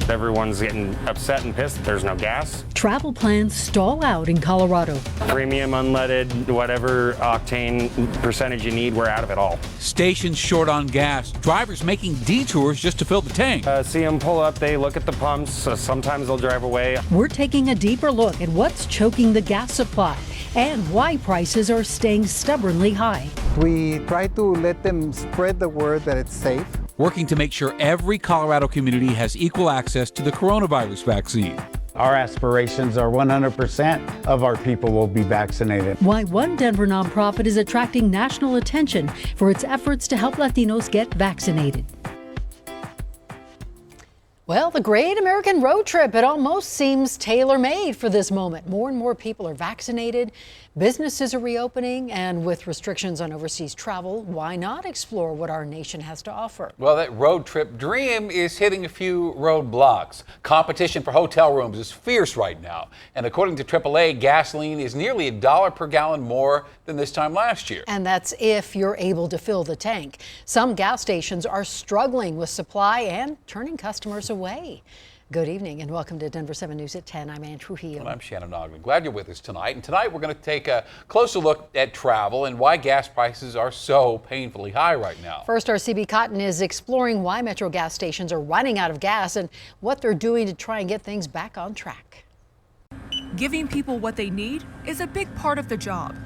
Everyone's getting upset and pissed that there's no gas. Travel plans stall out in Colorado. Premium, unleaded, whatever octane percentage you need, we're out of it all. Stations short on gas. Drivers making detours just to fill the tank. See them pull up, they look at the pumps. Sometimes they'll drive away. We're taking a deeper look at what's choking the gas supply and why prices are staying stubbornly high. We try to let them spread the word that it's safe. Working to make sure every Colorado community has equal access to the coronavirus vaccine. Our aspirations are 100% of our people will be vaccinated. Why one Denver nonprofit is attracting national attention for its efforts to help Latinos get vaccinated. Well, the great American road trip, it almost seems tailor-made for this moment. More and more people are vaccinated, businesses are reopening, and with restrictions on overseas travel, why not explore what our nation has to offer? Well, that road trip dream is hitting a few roadblocks. Competition for hotel rooms is fierce right now. And according to AAA, gasoline is nearly $1 per gallon more than this time last year. And that's if you're able to fill the tank. Some gas stations are struggling with supply and turning customers away. Good evening and welcome to Denver7 News at 10. I'm Ann Trujillo. And I'm Shannon Ogden. Glad you're with us tonight. And tonight we're going to take a closer look at travel and why gas prices are so painfully high right now. First, our CB Cotton is exploring why Metro gas stations are running out of gas and what they're doing to try and get things back on track. Giving people what they need is a big part of the job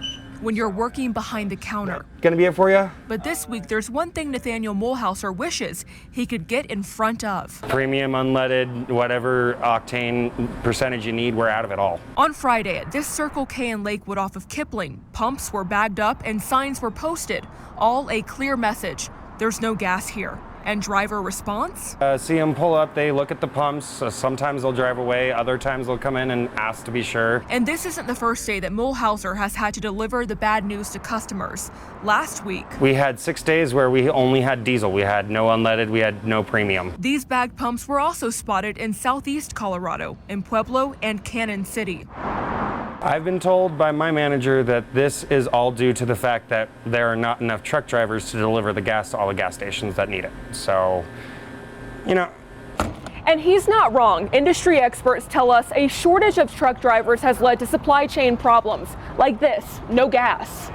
when you're working behind the counter. Gonna be it for you? But this week, there's one thing Nathaniel Mulhauser wishes he could get in front of. Premium, unleaded, whatever octane percentage you need, we're out of it all. On Friday at this Circle K in Lakewood off of Kipling, pumps were bagged up and signs were posted, all a clear message: there's no gas here. And driver response? See them pull up, they look at the pumps. Sometimes they'll drive away, other times they'll come in and ask to be sure. And this isn't the first day that Mulhauser has had to deliver the bad news to customers. Last week, we had 6 days where we only had diesel. We had no unleaded, we had no premium. These bagged pumps were also spotted in southeast Colorado, in Pueblo and Cannon City. I've been told by my manager that this is all due to the fact that there are not enough truck drivers to deliver the gas to all the gas stations that need it. So, you know. And he's not wrong. Industry experts tell us a shortage of truck drivers has led to supply chain problems like this: no gas.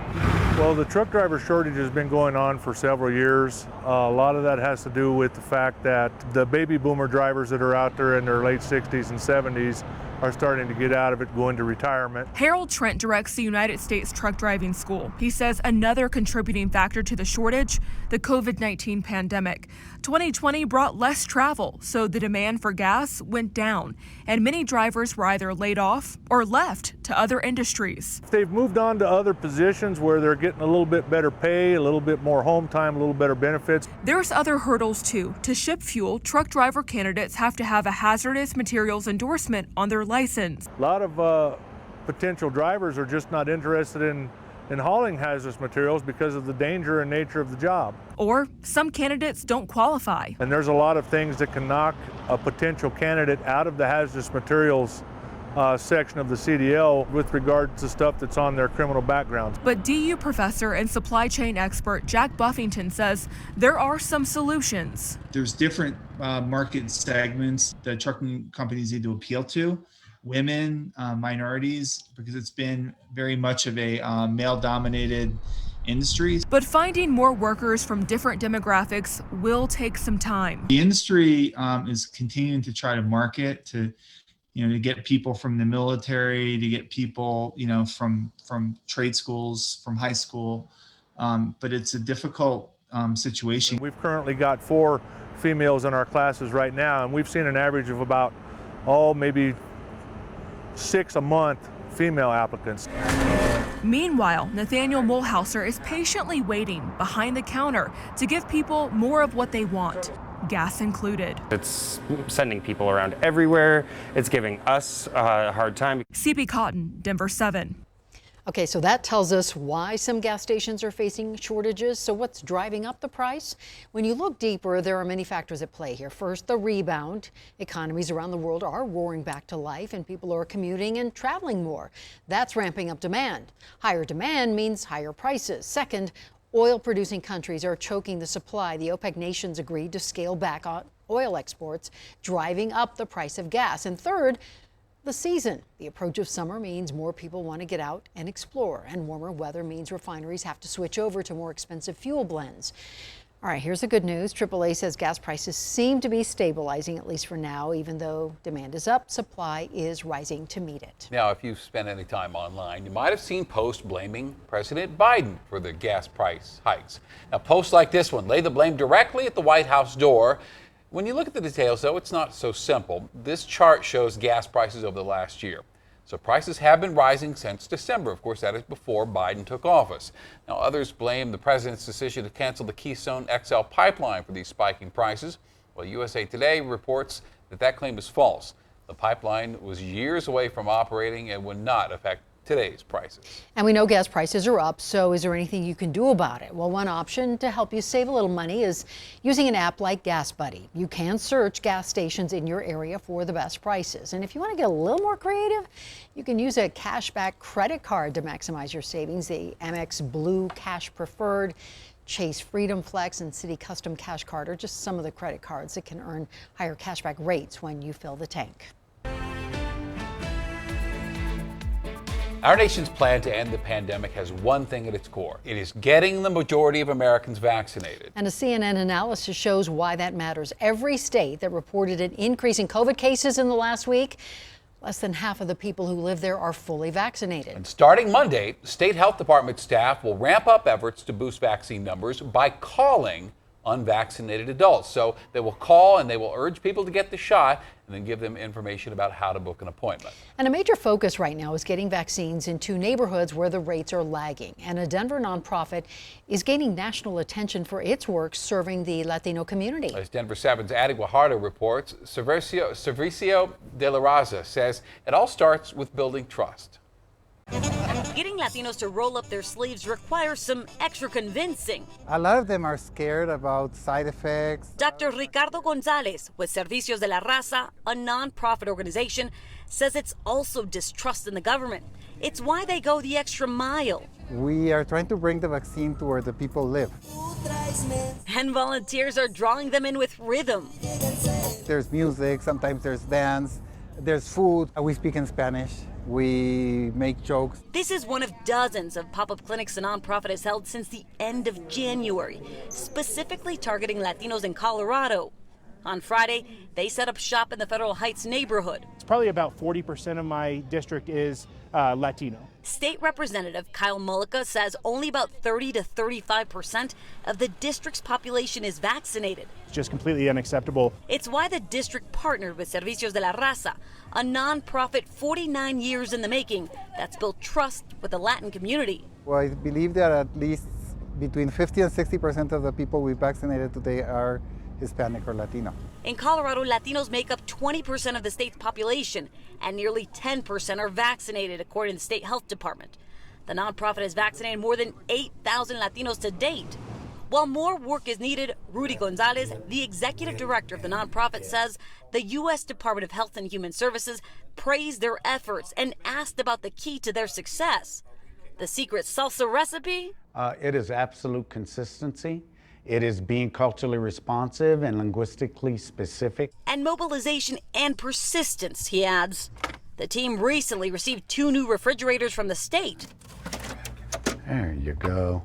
Well, the truck driver shortage has been going on for several years. A lot of that has to do with the fact that the baby boomer drivers that are out there in their late 60s and 70s are starting to get out of it, go into retirement. Harold Trent directs the United States Truck Driving School. He says another contributing factor to the shortage, the COVID-19 pandemic. 2020 brought less travel, so the demand for gas went down, and many drivers were either laid off or left to other industries. They've moved on to other positions where they're getting a little bit better pay, a little bit more home time, a little better benefits. There's other hurdles too. To ship fuel, truck driver candidates have to have a hazardous materials endorsement on their license. A lot of potential drivers are just not interested in hauling hazardous materials because of the danger and nature of the job. Or some candidates don't qualify. And there's a lot of things that can knock a potential candidate out of the hazardous materials section of the CDL with regard to stuff that's on their criminal backgrounds. But DU professor and supply chain expert Jack Buffington says there are some solutions. There's different market segments that trucking companies need to appeal to. Women, minorities, because it's been very much of a male-dominated industry. But finding more workers from different demographics will take some time. The industry is continuing to try to market to get people from the military, to get people, from trade schools, from high school. But it's a difficult situation. We've currently got 4 females in our classes right now, and we've seen an average of about, maybe 6 a month female applicants. Meanwhile, Nathaniel Mulhauser is patiently waiting behind the counter to give people more of what they want, gas included. It's sending people around everywhere. It's giving us a hard time. CB Cotton, Denver7. Okay, so that tells us why some gas stations are facing shortages. So what's driving up the price? When you look deeper, there are many factors at play here. First, the rebound. Economies around the world are roaring back to life and people are commuting and traveling more. That's ramping up demand. Higher demand means higher prices. Second, Oil-producing countries are choking the supply. The OPEC nations agreed to scale back on oil exports, driving up the price of gas. And third, the season. The approach of summer means more people want to get out and explore, and warmer weather means refineries have to switch over to more expensive fuel blends. All right, here's the good news. AAA says gas prices seem to be stabilizing, at least for now. Even though demand is up, supply is rising to meet it. Now, if you've spent any time online, you might have seen posts blaming President Biden for the gas price hikes. Now, posts like this one lay the blame directly at the White House door. When you look at the details, though, it's not so simple. This chart shows gas prices over the last year. So prices have been rising since December. Of course, that is before Biden took office. Now, others blame the president's decision to cancel the Keystone XL pipeline for these spiking prices. Well, USA Today reports that that claim is false. The pipeline was years away from operating and would not affect today's prices. And we know gas prices are up, so is there anything you can do about it? Well, one option to help you save a little money is using an app like Gas Buddy. You can search gas stations in your area for the best prices. And if you want to get a little more creative, you can use a cashback credit card to maximize your savings. The Amex Blue Cash Preferred, Chase Freedom Flex, and Citi Custom Cash Card are just some of the credit cards that can earn higher cashback rates when you fill the tank. Our nation's plan to end the pandemic has one thing at its core. It is getting the majority of Americans vaccinated. And a CNN analysis shows why that matters. Every state that reported an increase in COVID cases in the last week, less than half of the people who live there are fully vaccinated. And starting Monday, state health department staff will ramp up efforts to boost vaccine numbers by calling unvaccinated adults. So they will call and they will urge people to get the shot and then give them information about how to book an appointment. And a major focus right now is getting vaccines into neighborhoods where the rates are lagging. And a Denver nonprofit is gaining national attention for its work serving the Latino community. As Denver7's Adi Guajardo reports, Servicio de la Raza says it all starts with building trust. Getting Latinos to roll up their sleeves requires some extra convincing. A lot of them are scared about side effects. Dr. Ricardo Gonzalez with Servicios de la Raza, a nonprofit organization, says it's also distrust in the government. It's why they go the extra mile. We are trying to bring the vaccine to where the people live. And volunteers are drawing them in with rhythm. There's music, sometimes there's dance, there's food. We speak in Spanish. We make jokes. This is one of dozens of pop-up clinics the nonprofit has held since the end of January, specifically targeting Latinos in Colorado. On Friday, they set up shop in the Federal Heights neighborhood. It's probably about 40% of my district is Latino. State Representative Kyle Mullica says only about 30 to 35% of the district's population is vaccinated. It's just completely unacceptable. It's why the district partnered with Servicios de la Raza, a nonprofit 49 years in the making that's built trust with the Latin community. Well, I believe that at least between 50 and 60% of the people we vaccinated today are Hispanic or Latino. In Colorado, Latinos make up 20% of the state's population, and nearly 10% are vaccinated, according to the state health department. The nonprofit has vaccinated more than 8,000 Latinos to date. While more work is needed, Rudy Gonzalez, the executive director of the nonprofit, says the U.S. Department of Health and Human Services praised their efforts and asked about the key to their success. The secret salsa recipe? It is absolute consistency. It is being culturally responsive and linguistically specific. And mobilization and persistence, he adds. The team recently received 2 new refrigerators from the state. There you go.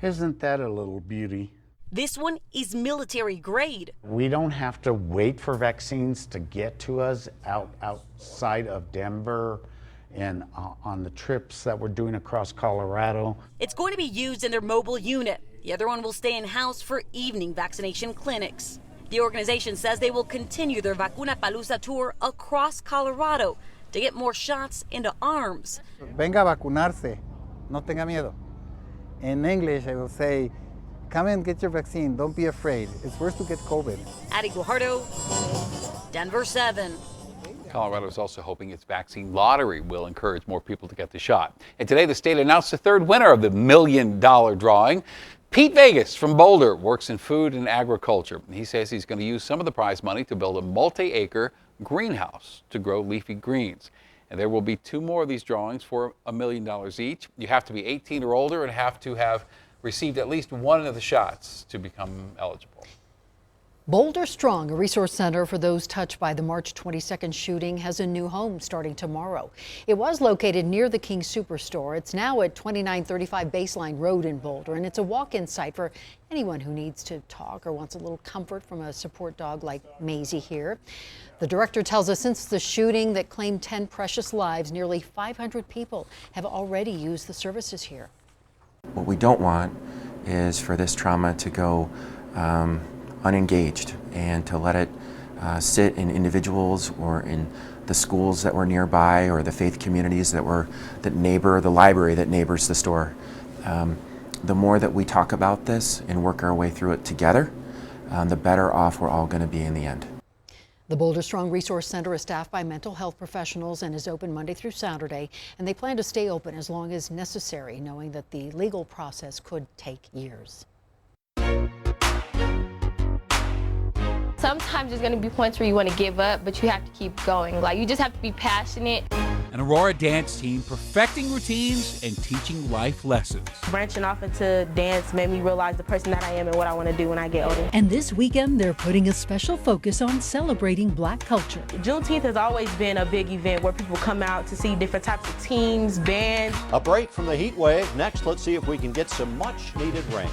Isn't that a little beauty? This one is military grade. We don't have to wait for vaccines to get to us outside of Denver and on the trips that we're doing across Colorado. It's going to be used in their mobile unit. The other one will stay in-house for evening vaccination clinics. The organization says they will continue their Vacuna Palooza tour across Colorado to get more shots into arms. Venga a vacunarse, no tenga miedo. In English, I will say, come and get your vaccine, don't be afraid. It's worse to get COVID. Adi Guajardo, Denver7. Colorado is also hoping its vaccine lottery will encourage more people to get the shot. And today, the state announced the third winner of the $1 million drawing. Pete Vegas from Boulder works in food and agriculture. He says he's going to use some of the prize money to build a multi-acre greenhouse to grow leafy greens. And there will be 2 more of these drawings for $1 million each. You have to be 18 or older and have to have received at least one of the shots to become eligible. Boulder Strong, a resource center for those touched by the March 22nd shooting, has a new home starting tomorrow. It was located near the King Superstore. It's now at 2935 Baseline Road in Boulder, and it's a walk-in site for anyone who needs to talk or wants a little comfort from a support dog like Maisie here. The director tells us since the shooting that claimed 10 precious lives, nearly 500 people have already used the services here. What we don't want is for this trauma to go unengaged and to let it sit in individuals or in the schools that were nearby or the faith communities that neighbor the library that neighbors the store. The more that we talk about this and work our way through it together, the better off we're all going to be in the end. The Boulder Strong Resource Center is staffed by mental health professionals and is open Monday through Saturday, and they plan to stay open as long as necessary, knowing that the legal process could take years. Sometimes there's going to be points where you want to give up, but you have to keep going. Like, you just have to be passionate. An Aurora dance team perfecting routines and teaching life lessons. Branching off into dance made me realize the person that I am and what I want to do when I get older. And this weekend, they're putting a special focus on celebrating Black culture. Juneteenth has always been a big event where people come out to see different types of teams, bands. A break from the heat wave. Next, let's see if we can get some much needed rain.